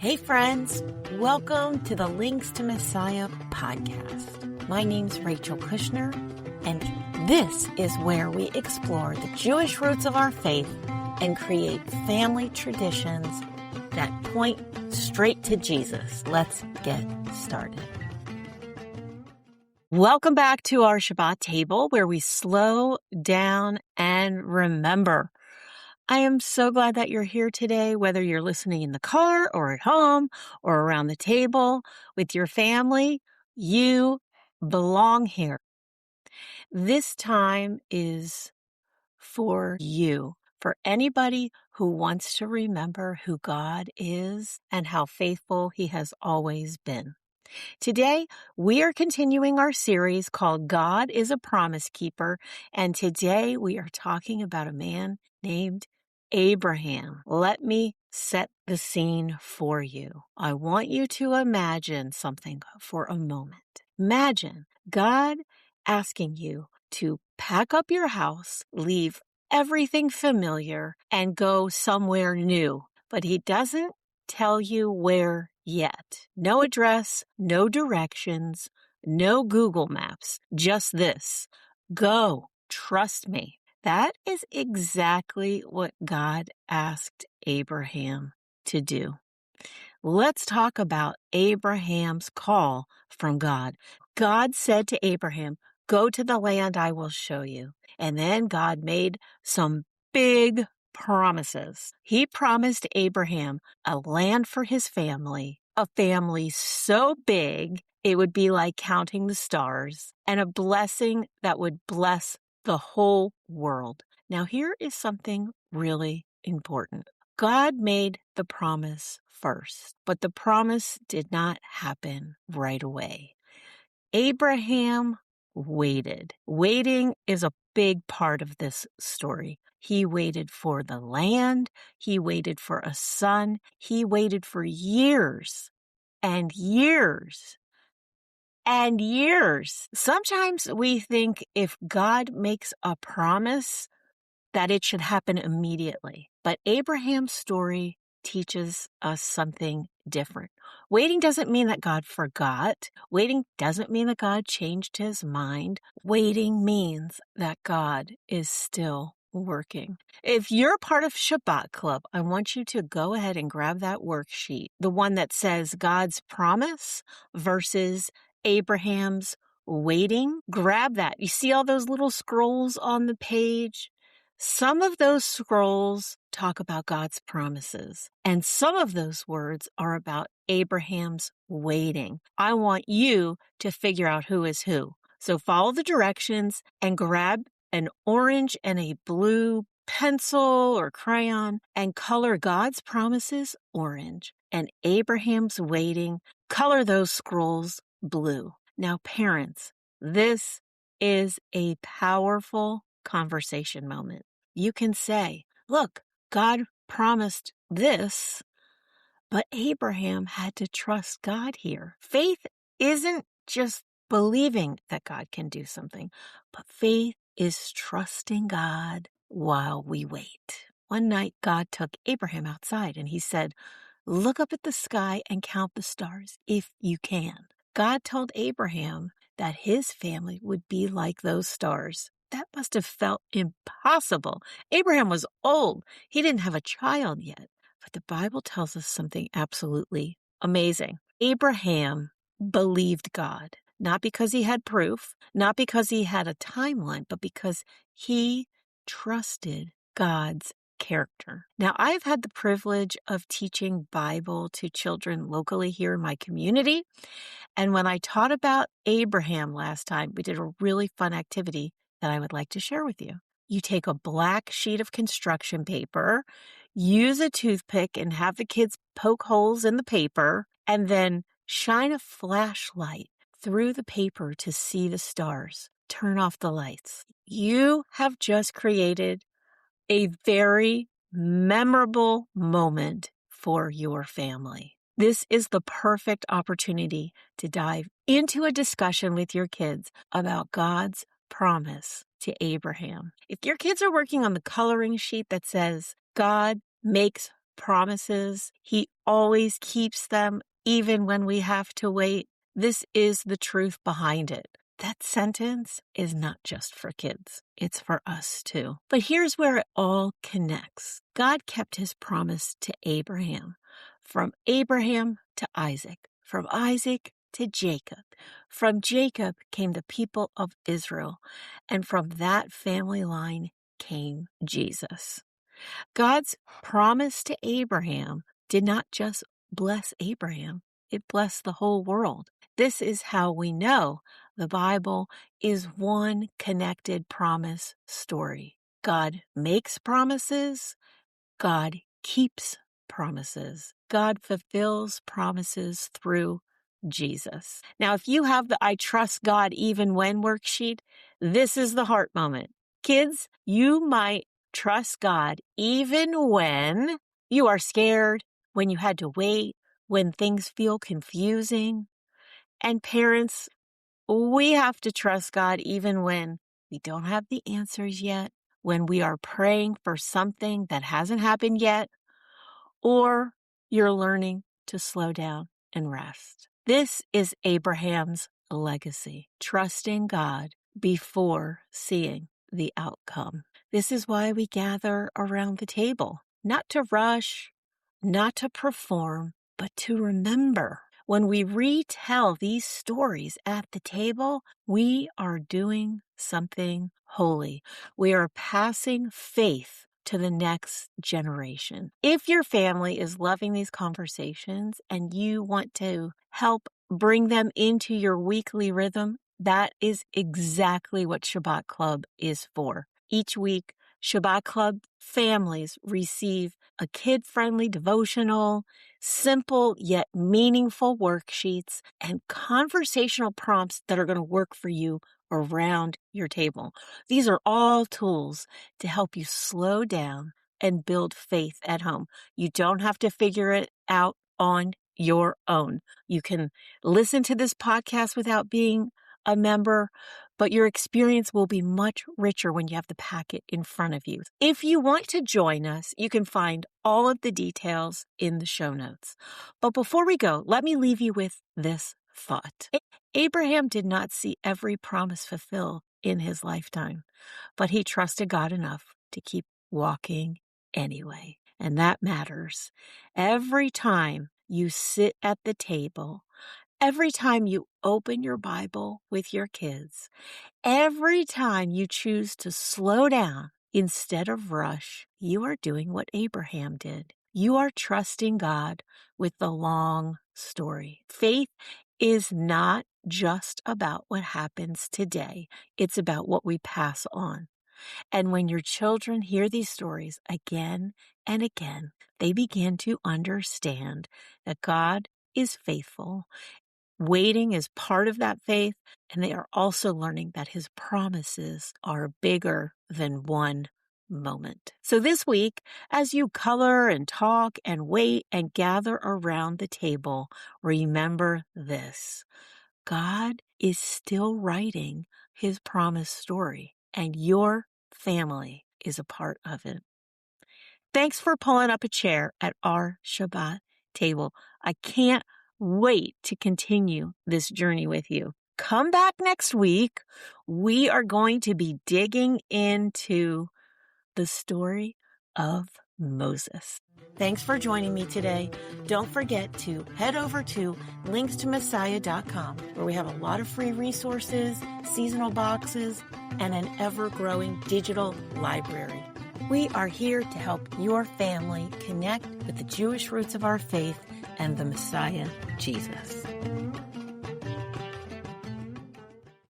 Hey friends, welcome to the Links to Messiah podcast. My name's Rachel Kushner, and this is where we explore the Jewish roots of our faith and create family traditions that point straight to Jesus. Let's get started. Welcome back to our Shabbat table where we slow down and remember. I am so glad that you're here today, whether you're listening in the car or at home or around the table with your family. You belong here. This time is for you, for anybody who wants to remember who God is and how faithful He has always been. Today, we are continuing our series called God is a Promise Keeper, and today we are talking about a man named Abraham. Let me set the scene for you. I want you to imagine something for a moment. Imagine God asking you to pack up your house, leave everything familiar, and go somewhere new. But He doesn't tell you where yet. No address, no directions, no Google Maps, just this. Go, trust me. That is exactly what God asked Abraham to do. Let's talk about Abraham's call from God. God said to Abraham, "Go to the land I will show you." And then God made some big promises. He promised Abraham a land for his family, a family so big it would be like counting the stars, and a blessing that would bless the whole world. Now, here is something really important. God made the promise first, but the promise did not happen right away. Abraham waited. Waiting is a big part of this story. He waited for the land. He waited for a son. He waited for years and years and years. Sometimes we think if God makes a promise, that it should happen immediately. But Abraham's story teaches us something different. Waiting doesn't mean that God forgot. Waiting doesn't mean that God changed His mind. Waiting means that God is still working. If you're part of Shabbat Club, I want you to go ahead and grab that worksheet, the one that says God's promise versus Abraham's waiting. Grab that. You see all those little scrolls on the page? Some of those scrolls talk about God's promises, and some of those words are about Abraham's waiting. I want you to figure out who is who. So follow the directions and grab an orange and a blue pencil or crayon and color God's promises orange and Abraham's waiting. Color those scrolls blue. Now, parents, this is a powerful conversation moment. You can say, look, God promised this, but Abraham had to trust God here. Faith isn't just believing that God can do something, but faith is trusting God while we wait. One night, God took Abraham outside and He said, "Look up at the sky and count the stars if you can." God told Abraham that his family would be like those stars. That must have felt impossible. Abraham was old. He didn't have a child yet. But the Bible tells us something absolutely amazing. Abraham believed God, not because he had proof, not because he had a timeline, but because he trusted God's character. Now, I've had the privilege of teaching Bible to children locally here in my community. And when I taught about Abraham last time, we did a really fun activity that I would like to share with you. You take a black sheet of construction paper, use a toothpick and have the kids poke holes in the paper, and then shine a flashlight through the paper to see the stars. Turn off the lights. You have just created a very memorable moment for your family. This is the perfect opportunity to dive into a discussion with your kids about God's promise to Abraham. If your kids are working on the coloring sheet that says God makes promises. He always keeps them, even when we have to wait. This is the truth behind it. That sentence is not just for kids. It's for us too. But here's where it all connects. God kept his promise to Abraham, from Abraham to Isaac, from Isaac to Jacob. From Jacob came the people of Israel, and from that family line came Jesus. God's promise to Abraham did not just bless Abraham, it blessed the whole world. This is how we know the Bible is one connected promise story. God makes promises, God keeps promises, God fulfills promises through Jesus. Now, if you have the I trust God even when worksheet, this is the heart moment. Kids, you might trust God even when you are scared, when you had to wait, when things feel confusing. And parents, we have to trust God even when we don't have the answers yet, when we are praying for something that hasn't happened yet, or you're learning to slow down and rest. This is Abraham's legacy, trusting God before seeing the outcome. This is why we gather around the table, not to rush, not to perform, but to remember. When we retell these stories at the table, we are doing something holy. We are passing faith to the next generation. If your family is loving these conversations and you want to help bring them into your weekly rhythm, that is exactly what Shabbat Club is for. Each week, Shabbat Club families receive a kid-friendly devotional, simple yet meaningful worksheets, and conversational prompts that are going to work for you around your table. These are all tools to help you slow down and build faith at home. You don't have to figure it out on your own. You can listen to this podcast without being a member, but your experience will be much richer when you have the packet in front of you. If you want to join us, you can find all of the details in the show notes. But before we go, let me leave you with this thought. Abraham did not see every promise fulfilled in his lifetime, but he trusted God enough to keep walking anyway. And that matters. Every time you sit at the table, every time you open your Bible with your kids, every time you choose to slow down instead of rush, you are doing what Abraham did. You are trusting God with the long story. Faith is not just about what happens today. It's about what we pass on. And when your children hear these stories again and again, they begin to understand that God is faithful. Waiting is part of that faith, and they are also learning that his promises are bigger than one moment. So this week, as you color and talk and wait and gather around the table, remember this: God is still writing his promise story, and your family is a part of it. Thanks for pulling up a chair at our Shabbat table. I can't wait to continue this journey with you. Come back next week. We are going to be digging into the story of Moses. Thanks for joining me today. Don't forget to head over to linkstomessiah.com, where we have a lot of free resources, seasonal boxes, and an ever-growing digital library. We are here to help your family connect with the Jewish roots of our faith and the Messiah, Jesus.